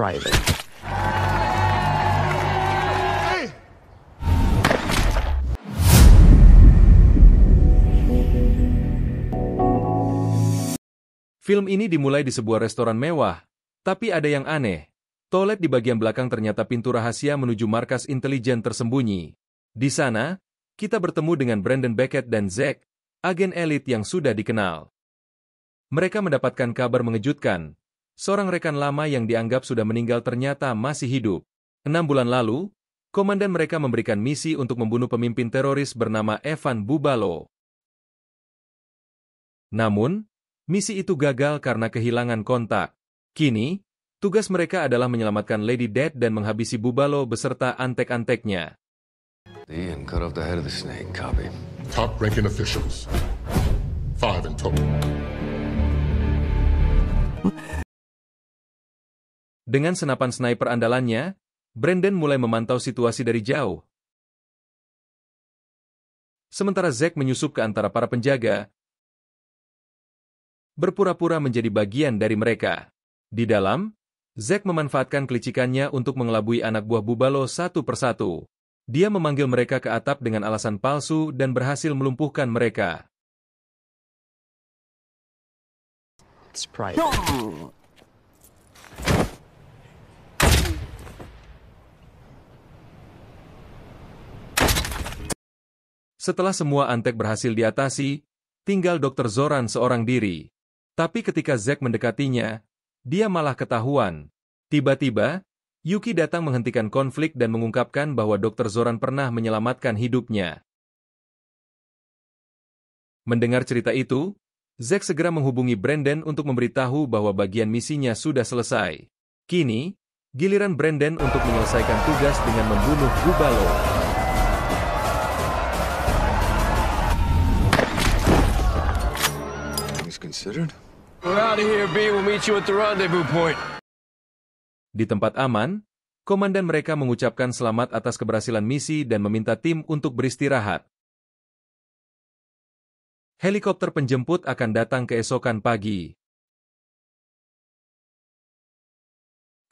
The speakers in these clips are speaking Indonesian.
private. Film ini dimulai di sebuah restoran mewah, tapi ada yang aneh. Toilet di bagian belakang ternyata pintu rahasia menuju markas intelijen tersembunyi. Di sana, kita bertemu dengan Brandon Beckett dan Zack, agen elit yang sudah dikenal. Mereka mendapatkan kabar mengejutkan. Seorang rekan lama yang dianggap sudah meninggal ternyata masih hidup. 6 bulan lalu, komandan mereka memberikan misi untuk membunuh pemimpin teroris bernama Evan Bubalo. Namun, misi itu gagal karena kehilangan kontak. Kini, tugas mereka adalah menyelamatkan Lady Death dan menghabisi Bubalo beserta antek-anteknya. And cut off the head of the snake, copy. Top-ranking officials. 5 in total. Dengan senapan sniper andalannya, Brandon mulai memantau situasi dari jauh. Sementara Zack menyusup ke antara para penjaga, berpura-pura menjadi bagian dari mereka. Di dalam, Zack memanfaatkan kelicikannya untuk mengelabui anak buah Bubalo satu persatu. Dia memanggil mereka ke atap dengan alasan palsu dan berhasil melumpuhkan mereka. It's private. Setelah semua antek berhasil diatasi, tinggal Dr. Zoran seorang diri. Tapi ketika Zack mendekatinya, dia malah ketahuan. Tiba-tiba, Yuki datang menghentikan konflik dan mengungkapkan bahwa Dr. Zoran pernah menyelamatkan hidupnya. Mendengar cerita itu, Zack segera menghubungi Brandon untuk memberitahu bahwa bagian misinya sudah selesai. Kini, giliran Brandon untuk menyelesaikan tugas dengan membunuh Bubalo. Considered? We're out of here, B. We'll meet you at the rendezvous point. Di tempat aman, komandan mereka mengucapkan selamat atas keberhasilan misi dan meminta tim untuk beristirahat. Helikopter penjemput akan datang keesokan pagi.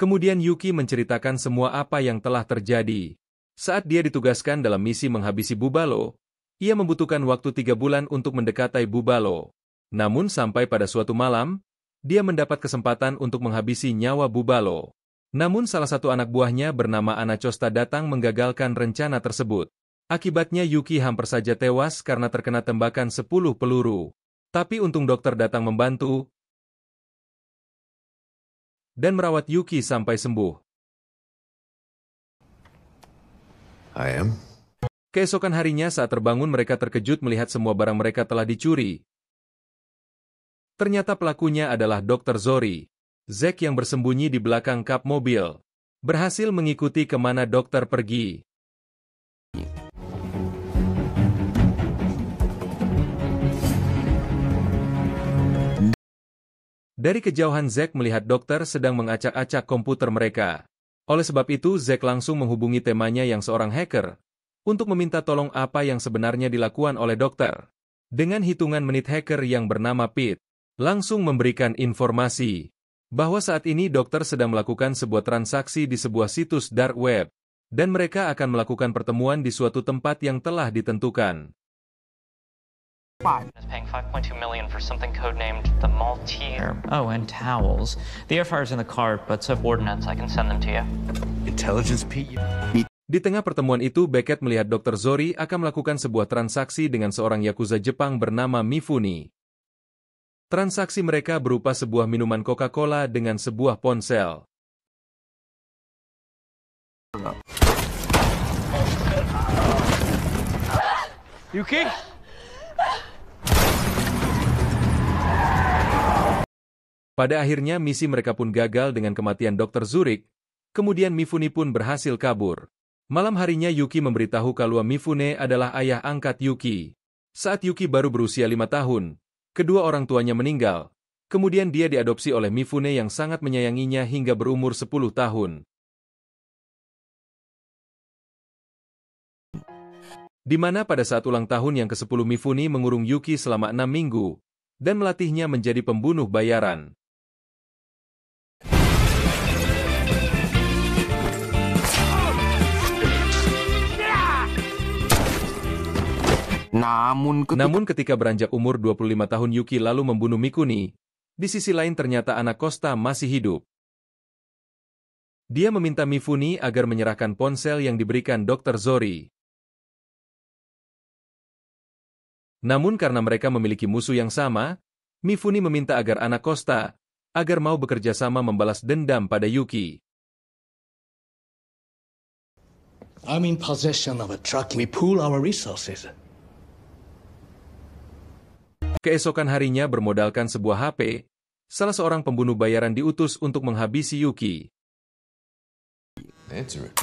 Kemudian Yuki menceritakan semua apa yang telah terjadi. Saat dia ditugaskan dalam misi menghabisi Bubalo, ia membutuhkan waktu 3 bulan untuk mendekatai Bubalo. Namun sampai pada suatu malam, dia mendapat kesempatan untuk menghabisi nyawa Bubalo. Namun salah satu anak buahnya bernama Anacosta datang menggagalkan rencana tersebut. Akibatnya Yuki hampir saja tewas karena terkena tembakan 10 peluru. Tapi untung dokter datang membantu dan merawat Yuki sampai sembuh. I am. Keesokan harinya saat terbangun mereka terkejut melihat semua barang mereka telah dicuri. Ternyata pelakunya adalah Dr. Zori. Zack yang bersembunyi di belakang kap mobil berhasil mengikuti kemana dokter pergi. Dari kejauhan Zack melihat dokter sedang mengacak-acak komputer mereka. Oleh sebab itu Zack langsung menghubungi temannya yang seorang hacker untuk meminta tolong apa yang sebenarnya dilakukan oleh dokter. Dengan hitungan menit hacker yang bernama Pete langsung memberikan informasi bahwa saat ini dokter sedang melakukan sebuah transaksi di sebuah situs dark web, dan mereka akan melakukan pertemuan di suatu tempat yang telah ditentukan. Is paying $5.2 million for something codenamed the Maltese. Oh, and towels. The air fryer's in the cart, but Ordnance, I can send them to you. Intelligence Pete. Di tengah pertemuan itu, Beckett melihat Dr. Zori akan melakukan sebuah transaksi dengan seorang yakuza Jepang bernama Mifune. Transaksi mereka berupa sebuah minuman Coca-Cola dengan sebuah ponsel. Yuki? Pada akhirnya misi mereka pun gagal dengan kematian Dr. Zurich, kemudian Mifune pun berhasil kabur. Malam harinya Yuki memberitahu kalau Mifune adalah ayah angkat Yuki. Saat Yuki baru berusia 5 tahun, kedua orang tuanya meninggal. Kemudian dia diadopsi oleh Mifune yang sangat menyayanginya hingga berumur 10 tahun. Di mana pada saat ulang tahun yang ke-10 Mifune mengurung Yuki selama 6 minggu, dan melatihnya menjadi pembunuh bayaran. Namun ketika beranjak umur 25 tahun Yuki lalu membunuh Mikuni, di sisi lain ternyata anak Costa masih hidup. Dia meminta Mifune agar menyerahkan ponsel yang diberikan Dr. Zori. Namun karena mereka memiliki musuh yang sama, Mifune meminta agar anak Costa agar mau bekerja sama membalas dendam pada Yuki. I'm in possession of a truck. We pool our resources. Keesokan harinya bermodalkan sebuah HP, salah seorang pembunuh bayaran diutus untuk menghabisi Yuki. Answer it.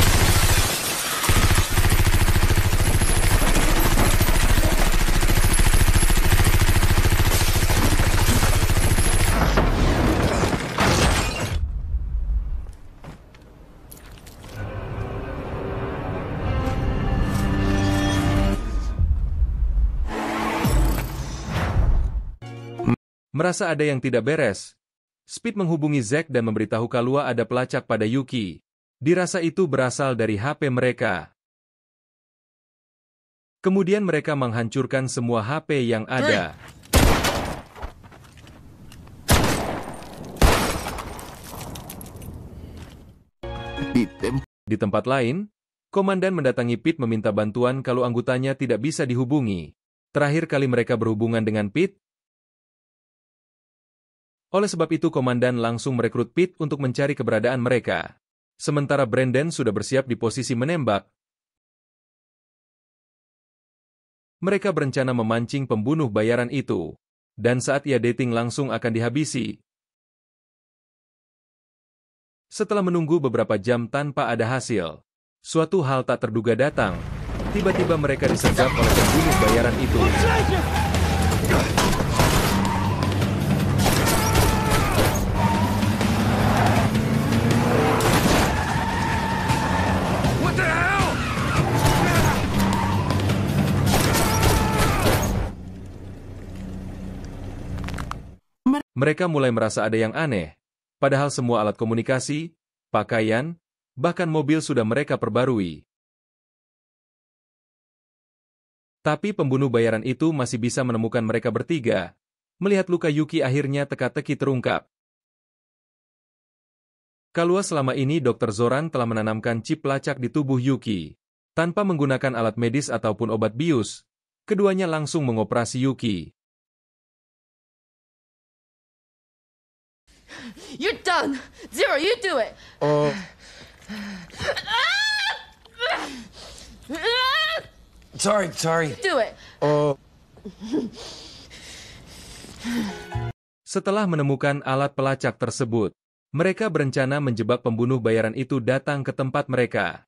Merasa ada yang tidak beres, Speed menghubungi Zack dan memberitahu Kalua ada pelacak pada Yuki. Dirasa itu berasal dari HP mereka. Kemudian mereka menghancurkan semua HP yang ada. Di tempat lain, Komandan mendatangi Pete meminta bantuan kalau anggotanya tidak bisa dihubungi. Terakhir kali mereka berhubungan dengan Pete. Oleh sebab itu Komandan langsung merekrut Pete untuk mencari keberadaan mereka. Sementara Brandon sudah bersiap di posisi menembak. Mereka berencana memancing pembunuh bayaran itu. Dan saat ia dating langsung akan dihabisi. Setelah menunggu beberapa jam tanpa ada hasil, suatu hal tak terduga datang. Tiba-tiba mereka disergap oleh pembunuh bayaran itu. Mereka mulai merasa ada yang aneh, padahal semua alat komunikasi, pakaian, bahkan mobil sudah mereka perbarui. Tapi pembunuh bayaran itu masih bisa menemukan mereka bertiga. Melihat luka Yuki akhirnya teka-teki terungkap. Kalua selama ini Dr. Zoran telah menanamkan chip pelacak di tubuh Yuki. Tanpa menggunakan alat medis ataupun obat bius, keduanya langsung mengoperasi Yuki. You're done! Zero, you do it! Sorry. Do it! Setelah menemukan alat pelacak tersebut, mereka berencana menjebak pembunuh bayaran itu datang ke tempat mereka.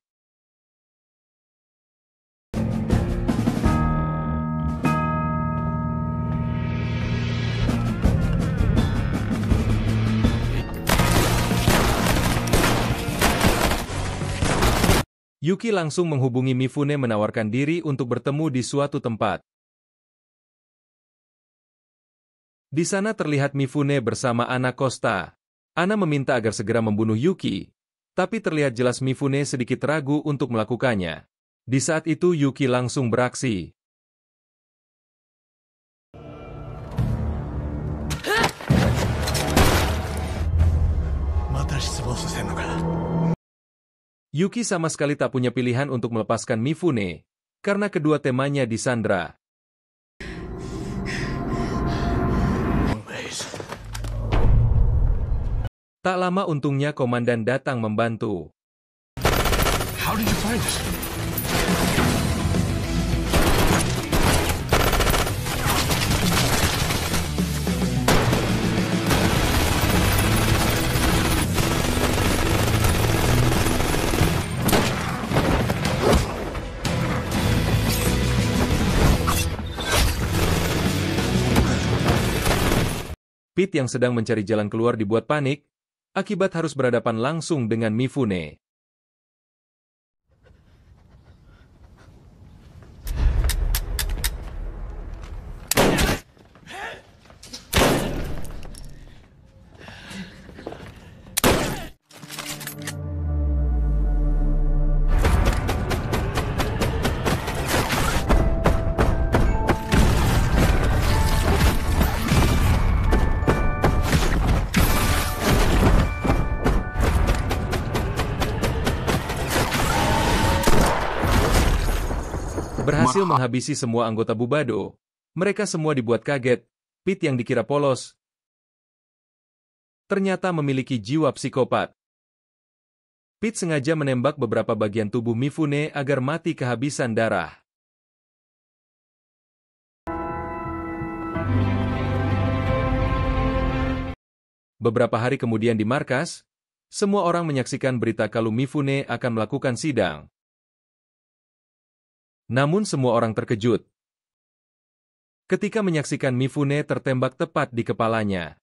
Yuki langsung menghubungi Mifune menawarkan diri untuk bertemu di suatu tempat. Di sana terlihat Mifune bersama Ana Costa. Ana meminta agar segera membunuh Yuki, tapi terlihat jelas Mifune sedikit ragu untuk melakukannya. Di saat itu Yuki langsung beraksi. Yuki sama sekali tak punya pilihan untuk melepaskan Mifune, karena kedua temanya disandra. Tak lama untungnya Komandan datang membantu. How did you find us? Pete yang sedang mencari jalan keluar dibuat panik, akibat harus berhadapan langsung dengan Mifune. Berhasil menghabisi semua anggota Bubado. Mereka semua dibuat kaget. Pete yang dikira polos ternyata memiliki jiwa psikopat. Pete sengaja menembak beberapa bagian tubuh Mifune agar mati kehabisan darah. Beberapa hari kemudian di markas, semua orang menyaksikan berita kalau Mifune akan melakukan sidang. Namun semua orang terkejut ketika menyaksikan Mifune tertembak tepat di kepalanya.